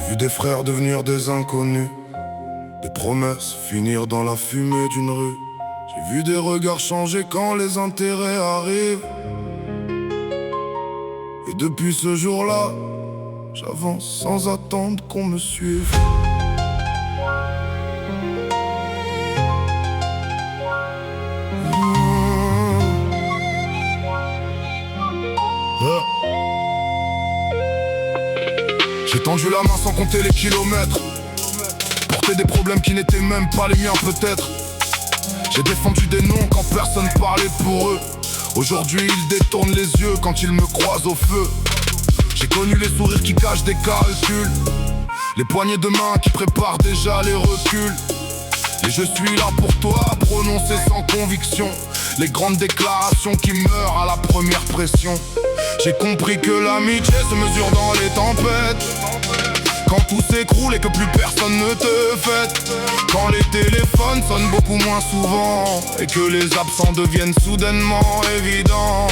J'ai vu des frères devenir des inconnus, des promesses finir dans la fumée d'une rue. J'ai vu des regards changer quand les intérêts arrivent. Et depuis ce jour-là, j'avance sans attendre qu'on me suive. J'ai tendu la main sans compter les kilomètres, porté des problèmes qui n'étaient même pas les miens peut-être. J'ai défendu des noms quand personne parlait pour eux. Aujourd'hui ils détournent les yeux quand ils me croisent au feu. J'ai connu les sourires qui cachent des calculs, les poignées de main qui préparent déjà les reculs. Et je suis là pour toi, prononcé sans conviction, les grandes déclarations qui meurent à la première pression. J'ai compris que l'amitié se mesure dans les tempêtes, quand tout s'écroule et que plus personne ne te fête, quand les téléphones sonnent beaucoup moins souvent et que les absents deviennent soudainement évidents.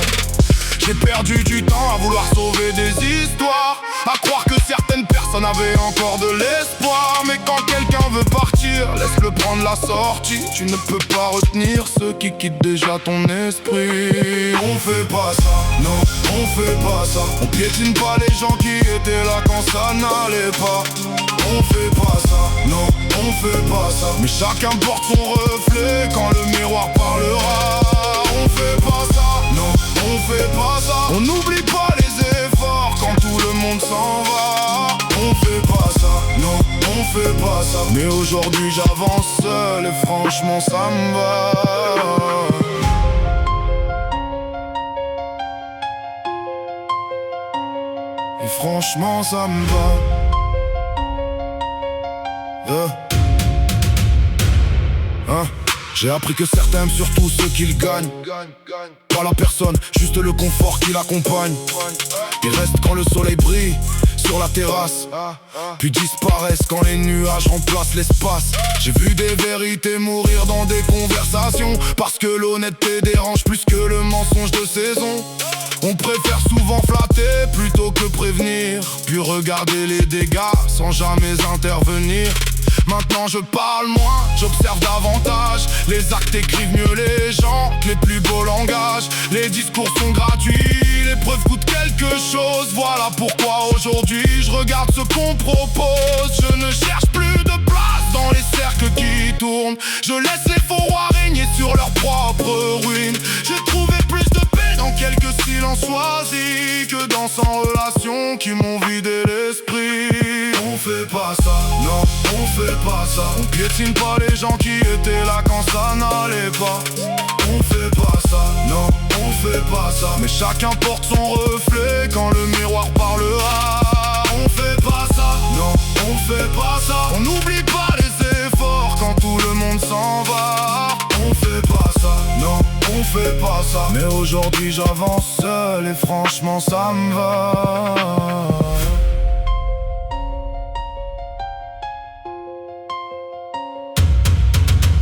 J'ai perdu du temps à vouloir sauver des histoires, à croire que certaines personnes avaient encore de l'espoir. Mais quand quelqu'un veut partir, laisse-le prendre la sortie. Tu ne peux pas retenir ceux qui quittent déjà ton esprit. On fait pas ça, non, on fait pas ça. On piétine pas les gens qui étaient là quand ça n'allait pas. On fait pas ça, non, on fait pas ça. Mais chacun porte son reflet quand le miroir parlera. On fait pas ça, non, on fait pas ça. On n'oublie pas les efforts quand tout le monde s'en va. On fait pas ça, non, on fait pas ça. Mais aujourd'hui j'avance seul et franchement ça me va. Et franchement ça me va. J'ai appris que certains aiment surtout ceux qu'ils gagnent, pas la personne, juste le confort qui l'accompagne. Ils restent quand le soleil brille sur la terrasse, puis disparaissent quand les nuages remplacent l'espace. J'ai vu des vérités mourir dans des conversations, parce que l'honnêteté dérange plus que le mensonge de saison. On préfère souvent flatter plutôt que prévenir, puis regarder les dégâts sans jamais intervenir. Maintenant je parle moins, j'observe davantage. Les actes écrivent mieux les gens que les plus beaux langages. Les discours sont gratuits, les preuves coûtent quelque chose. Voilà pourquoi aujourd'hui je regarde ce qu'on propose. Je ne cherche plus de place dans les cercles qui tournent. Je laisse les faux rois régner sur leur propre ruine. J'ai trouvé plus de paix dans quelques silences choisis que dans 100 relations qui m'ont vidé l'esprit. On fait pas ça, non, on fait pas ça. On piétine pas les gens qui étaient là quand ça n'allait pas. On fait pas ça, non, on fait pas ça. Mais chacun porte son reflet quand le miroir parlera. On fait pas ça, non, on fait pas ça. On n'oublie pas les efforts quand tout le monde s'en va. On fait pas ça, non, on fait pas ça. Mais aujourd'hui j'avance seul et franchement ça me va.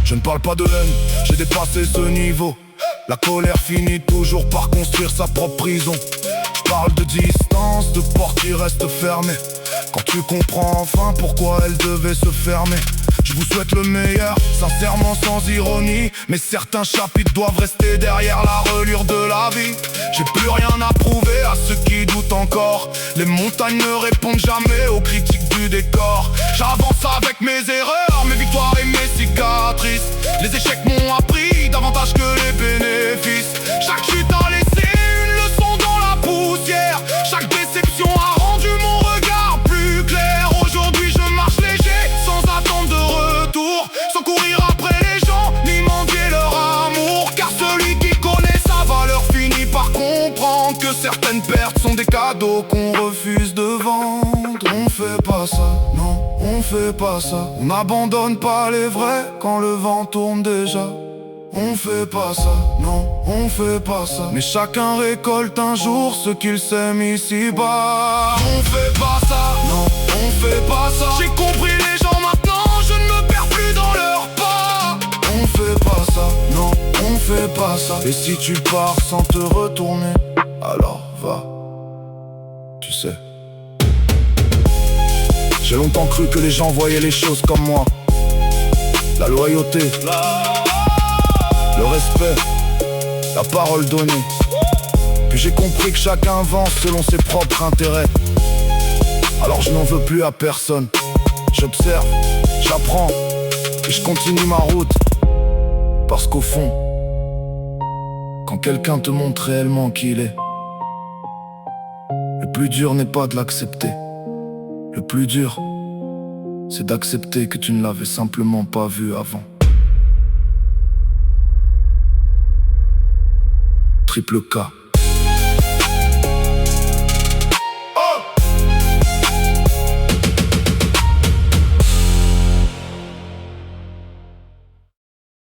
Je ne parle pas de haine, j'ai dépassé ce niveau. La colère finit toujours par construire sa propre prison. Je parle de distance, de portes qui restent fermées. Quand tu comprends enfin pourquoi elles devaient se fermer. Je vous souhaite le meilleur, sincèrement sans ironie. Mais certains chapitres doivent rester derrière la relure de la vie. J'ai plus rien à prouver à ceux qui doutent encore. Les montagnes ne répondent jamais aux critiques du décor. J'avance avec mes erreurs, mes victoires et mes cicatrices. Les échecs m'ont appris davantage que les bénéfices. Chaque chute a laissé une leçon dans la poussière. Chaque déception a rendu mon regard plus clair. Aujourd'hui je marche léger, sans attendre de retour, sans courir après les gens, ni mendier leur amour. Car celui qui connaît sa valeur finit par comprendre que certaines pertes sont des cadeaux qu'on refuse de vendre. On fait pas ça, non, on fait pas ça. On n'abandonne pas les vrais quand le vent tourne déjà. On fait pas ça, non, on fait pas ça. Mais chacun récolte un jour ce qu'il sème ici-bas. On fait pas ça, non, on fait pas ça. J'ai compris les gens maintenant, je ne me perds plus dans leurs pas. On fait pas ça, non, on fait pas ça. Et si tu pars sans te retourner, alors va, tu sais. J'ai longtemps cru que les gens voyaient les choses comme moi. La loyauté, le respect, la parole donnée. Puis j'ai compris que chacun avance selon ses propres intérêts. Alors je n'en veux plus à personne. J'observe, j'apprends et je continue ma route. Parce qu'au fond, quand quelqu'un te montre réellement qui il est, le plus dur n'est pas de l'accepter. Le plus dur, c'est d'accepter que tu ne l'avais simplement pas vu avant. Triple K.